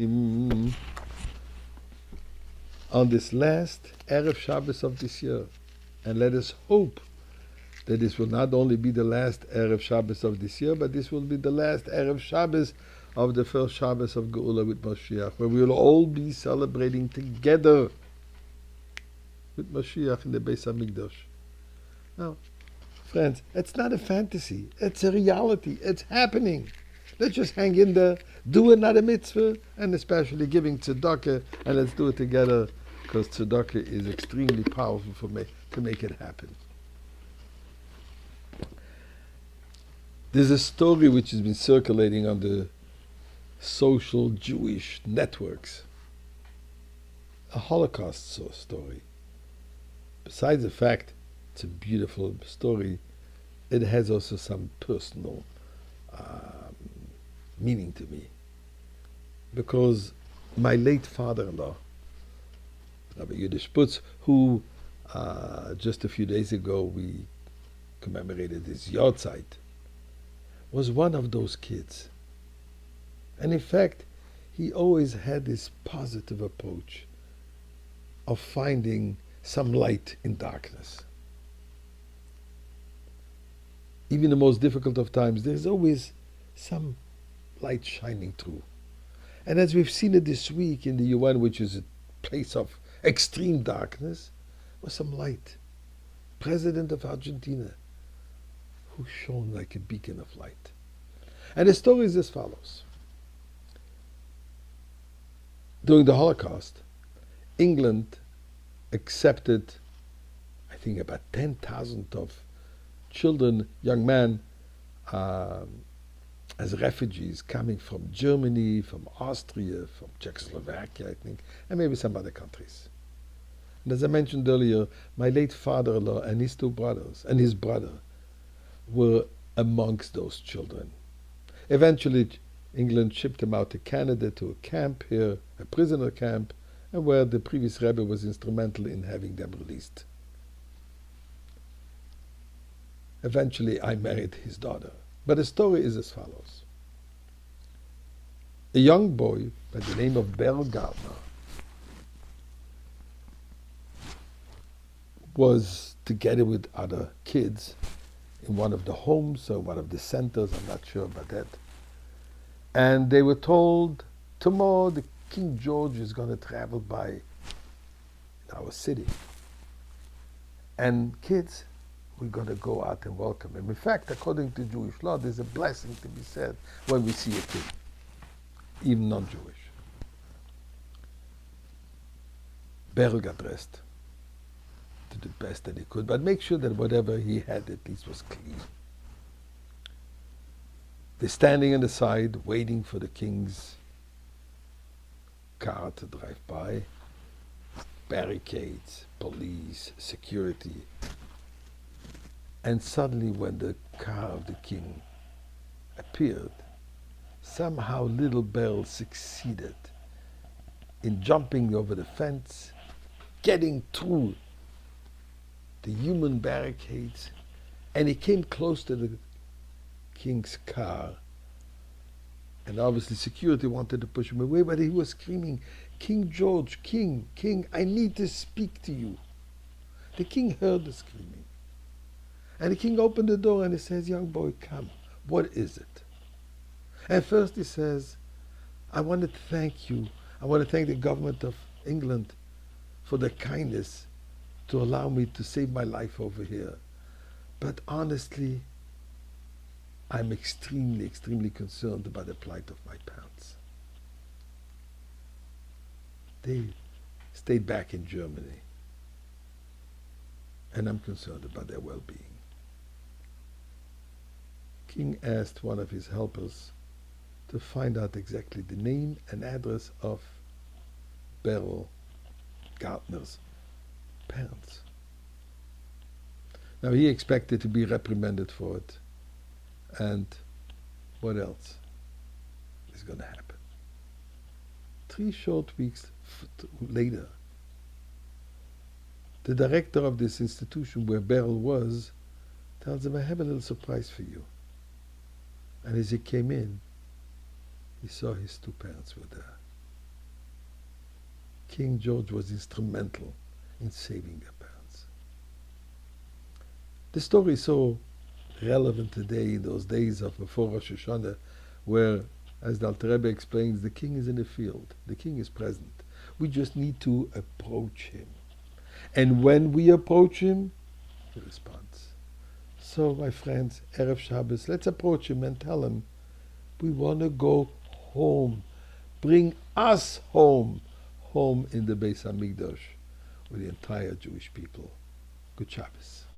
on this last Erev Shabbos of this year. And let us hope that this will not only be the last Erev Shabbos of this year, but this will be the last Erev Shabbos of the first Shabbos of Geula with Mashiach, where we will all be celebrating together with Mashiach in the Beis HaMikdash. Now, friends, it's not a fantasy. It's a reality. It's happening. Let's just hang in there, do another mitzvah, and especially giving tzedakah, and let's do it together, because tzedakah is extremely powerful for me to make it happen. There's a story which has been circulating on the social Jewish networks, a Holocaust story. Besides the fact it's a beautiful story, it has also some personal meaning to me. Because my late father-in-law, Rabbi Putz, who just a few days ago we commemorated his Yortzeit, was one of those kids. And in fact, he always had this positive approach of finding some light in darkness. Even the most difficult of times, there's always some light shining through. And as we've seen it this week in the UN, which is a place of extreme darkness, was some light. President of Argentina, who shone like a beacon of light. And the story is as follows. During the Holocaust, England accepted, I think, about 10,000 of children, young men, as refugees coming from Germany, from Austria, from Czechoslovakia, I think, and maybe some other countries. And as I mentioned earlier, my late father-in-law and his two brothers, and his brother, were amongst those children. Eventually, England shipped them out to Canada to a camp here, a prisoner camp, and where the previous Rabbi was instrumental in having them released. Eventually, I married his daughter. But the story is as follows. A young boy by the name of Beryl Gardner was together with other kids in one of the homes or one of the centers, I'm not sure about that. And they were told, tomorrow the King George is going to travel by our city. And kids, we're going to go out and welcome him. In fact, according to Jewish law, there's a blessing to be said when we see a kid, even non-Jewish. Beryl got dressed to the best that he could, but make sure that whatever he had at least was clean. They're standing on the side, waiting for the king's car to drive by. Barricades, police, security. And suddenly when the car of the king appeared, somehow little Beryl succeeded in jumping over the fence, getting through the human barricades, and he came close to the king's car. And obviously security wanted to push him away, but he was screaming, "King George, King, King, I need to speak to you." The king heard the screaming. And the king opened the door and he says, "Young boy, come. What is it?" And first he says, "I want to thank you. I want to thank the government of England for their kindness to allow me to save my life over here. But honestly, I'm extremely, extremely concerned about the plight of my parents. They stayed back in Germany, and I'm concerned about their well-being." King asked one of his helpers to find out exactly the name and address of Beryl Gardner's parents. Now he expected to be reprimanded for it. And what else is going to happen? 3 short weeks later, the director of this institution where Beryl was tells him, "I have a little surprise for you." And as he came in, he saw his two parents were there. King George was instrumental in saving their parents. The story is so relevant today in those days of before Rosh Hashanah, where, as the Alter Rebbe explains, the king is in the field, the king is present. We just need to approach him. And when we approach him, he responds. So, my friends, Erev Shabbos, let's approach him and tell him, we want to go home. Bring us home. Home in the Beis HaMikdash with the entire Jewish people. Good Shabbos.